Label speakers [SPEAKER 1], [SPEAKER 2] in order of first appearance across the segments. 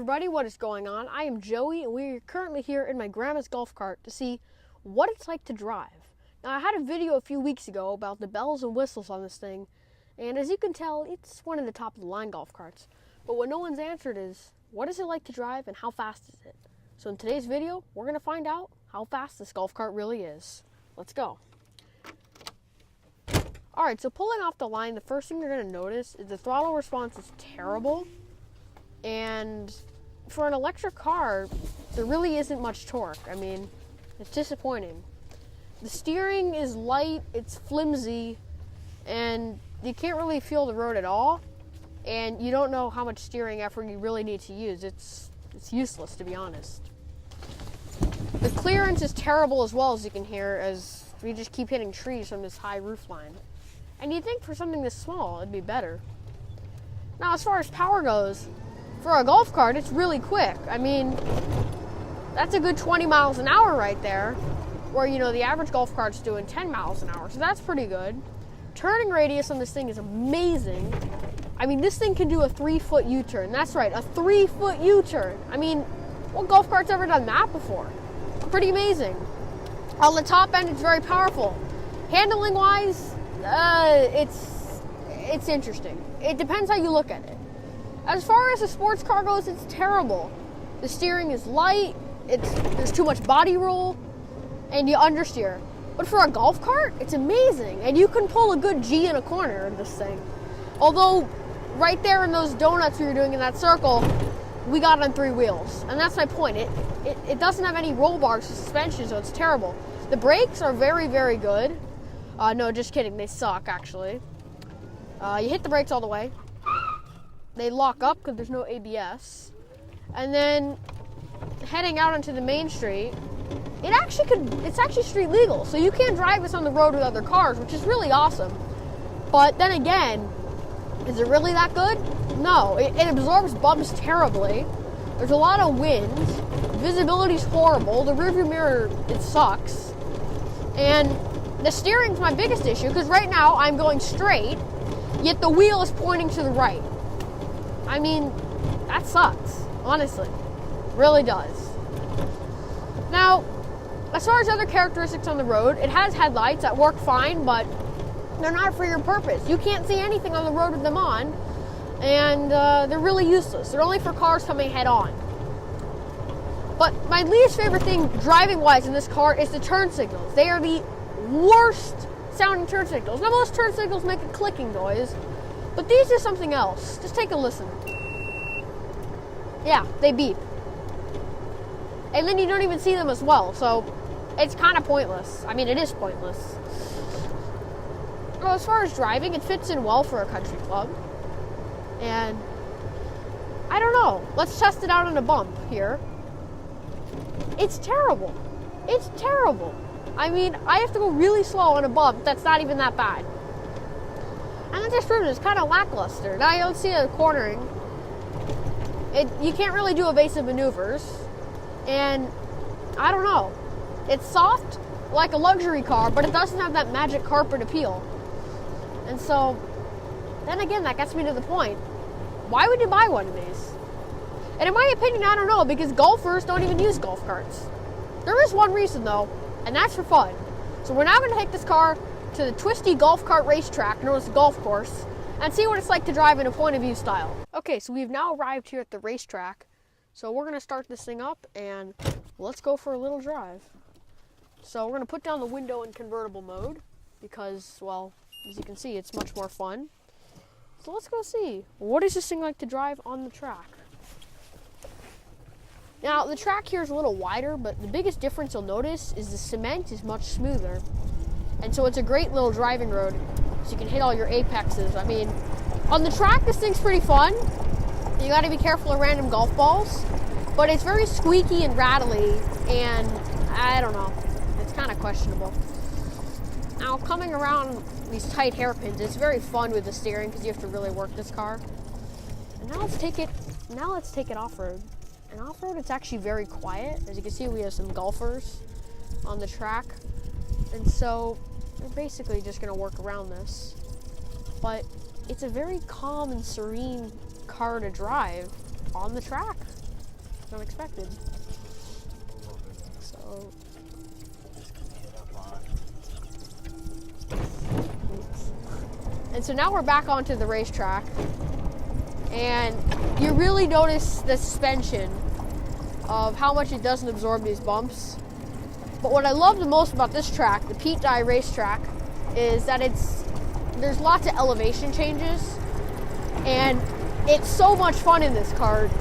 [SPEAKER 1] everybody, what is going on? I am Joey, and we're currently here in my grandma's golf cart to see what it's like to drive. Now, I had a video a few weeks ago about the bells and whistles on this thing, and as you can tell, it's one of the top-of-the-line golf carts. But what no one's answered is, what is it like to drive and how fast is it? So in today's video, we're going to find out how fast this golf cart really is. Let's go. Alright, so pulling off the line, the first thing you're going to notice is the throttle response is terrible. And for an electric car, there really isn't much torque. I mean, it's disappointing. The steering is light, it's flimsy, and you can't really feel the road at all. And you don't know how much steering effort you really need to use. It's useless, to be honest. The clearance is terrible as well, as you can hear, as we just keep hitting trees from this high roof line. And you'd think for something this small, it'd be better. Now, as far as power goes, for a golf cart, it's really quick. I mean, that's a good 20 miles an hour right there, where, you know, the average golf cart's doing 10 miles an hour, so that's pretty good. Turning radius on this thing is amazing. I mean, this thing can do a 3-foot U-turn. That's right, a 3-foot U-turn. I mean, what golf cart's ever done that before? Pretty amazing. On the top end, it's very powerful. Handling-wise, it's interesting. It depends how you look at it. As far as a sports car goes, it's terrible. The steering is light, there's too much body roll, and you understeer. But for a golf cart, it's amazing, and you can pull a good G in a corner in this thing. Although, right there in those donuts we were doing in that circle, we got on 3 wheels, and that's my point. It doesn't have any roll bars or suspension, so it's terrible. The brakes are very, very good. No, just kidding, they suck, actually. You hit the brakes all the way. They lock up because there's no ABS. And then heading out onto the main street, it's actually street legal, so you can't drive this on the road with other cars, which is really awesome. But then again, is it really that good? No, it absorbs bumps terribly. There's a lot of wind. Visibility's horrible. The rearview mirror, it sucks. And the steering's my biggest issue, because right now I'm going straight, yet the wheel is pointing to the right. I mean, that sucks, honestly. It really does. Now, as far as other characteristics on the road, it has headlights that work fine, but they're not for your purpose. You can't see anything on the road with them on, and they're really useless. They're only for cars coming head on. But my least favorite thing driving-wise in this car is the turn signals. They are the worst sounding turn signals. Now, most turn signals make a clicking noise, but these do something else. Just take a listen. Yeah, they beep. And then you don't even see them as well, so it's kind of pointless. I mean, it is pointless. Well, as far as driving, it fits in well for a country club. And I don't know. Let's test it out on a bump here. It's terrible. It's terrible. I mean, I have to go really slow on a bump that's not even that bad. And that just proves it's kind of lackluster. Now you don't see a cornering. You can't really do evasive maneuvers. And I don't know. It's soft like a luxury car, but it doesn't have that magic carpet appeal. And so, then again, that gets me to the point. Why would you buy one of these? And in my opinion, I don't know, because golfers don't even use golf carts. There is one reason, though, and that's for fun. So we're now going to take this car to the twisty golf cart racetrack known as the golf course and see what it's like to drive in a point of view style. Okay, so we've now arrived here at the racetrack. So we're going to start this thing up and let's go for a little drive. So we're going to put down the window in convertible mode because, well, as you can see, it's much more fun. So let's go see. What is this thing like to drive on the track? Now, the track here is a little wider, but the biggest difference you'll notice is the cement is much smoother. And so it's a great little driving road, so you can hit all your apexes. I mean, on the track, this thing's pretty fun. You gotta be careful of random golf balls, but it's very squeaky and rattly, and I don't know, it's kind of questionable. Now, coming around these tight hairpins, it's very fun with the steering because you have to really work this car. And now let's take it off-road. And off-road, it's actually very quiet. As you can see, we have some golfers on the track. And so we're basically just going to work around this. But it's a very calm and serene car to drive on the track. unexpected. So. And so now we're back onto the racetrack. And you really notice the suspension of how much it doesn't absorb these bumps. But what I love the most about this track, the Pete Dye racetrack, is that there's lots of elevation changes. And it's so much fun in this kart.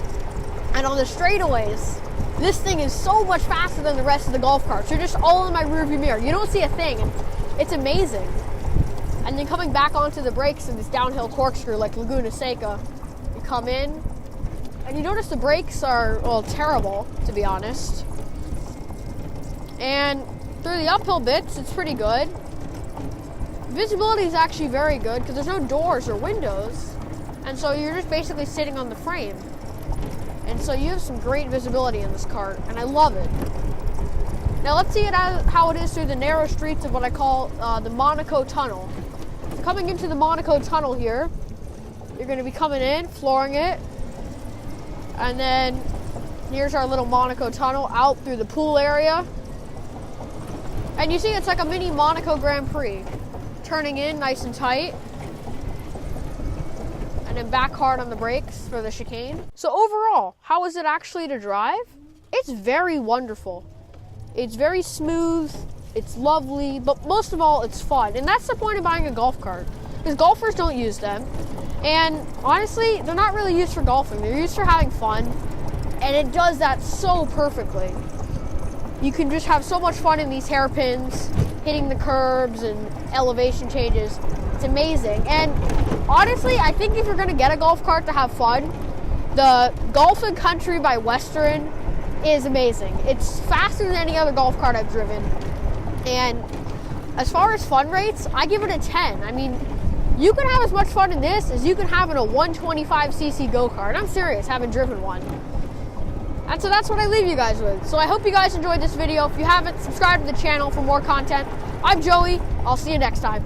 [SPEAKER 1] And on the straightaways, this thing is so much faster than the rest of the golf carts. You're just all in my rearview mirror. You don't see a thing, and it's amazing. And then coming back onto the brakes in this downhill corkscrew like Laguna Seca, you come in, and you notice the brakes are, well, terrible, to be honest. And through the uphill bits, it's pretty good. Visibility is actually very good because there's no doors or windows. And so you're just basically sitting on the frame. And so you have some great visibility in this kart, and I love it. Now let's see how it is through the narrow streets of what I call the Monaco Tunnel. So coming into the Monaco Tunnel here, you're going to be coming in, flooring it. And then here's our little Monaco Tunnel out through the pool area. And you see it's like a mini Monaco Grand Prix. Turning in nice and tight. And then back hard on the brakes for the chicane. So overall, how is it actually to drive? It's very wonderful. It's very smooth, it's lovely, but most of all, it's fun. And that's the point of buying a golf cart, because golfers don't use them. And honestly, they're not really used for golfing. They're used for having fun, and it does that so perfectly. You can just have so much fun in these hairpins, hitting the curbs and elevation changes. It's amazing. And honestly, I think if you're going to get a golf cart to have fun, the Golf & Country by Western is amazing. It's faster than any other golf cart I've driven. And as far as fun rates, I give it a 10. I mean, you can have as much fun in this as you can have in a 125cc go-kart. I'm serious, haven't driven one. And so that's what I leave you guys with. So I hope you guys enjoyed this video. If you haven't, subscribe to the channel for more content. I'm Joey. I'll see you next time.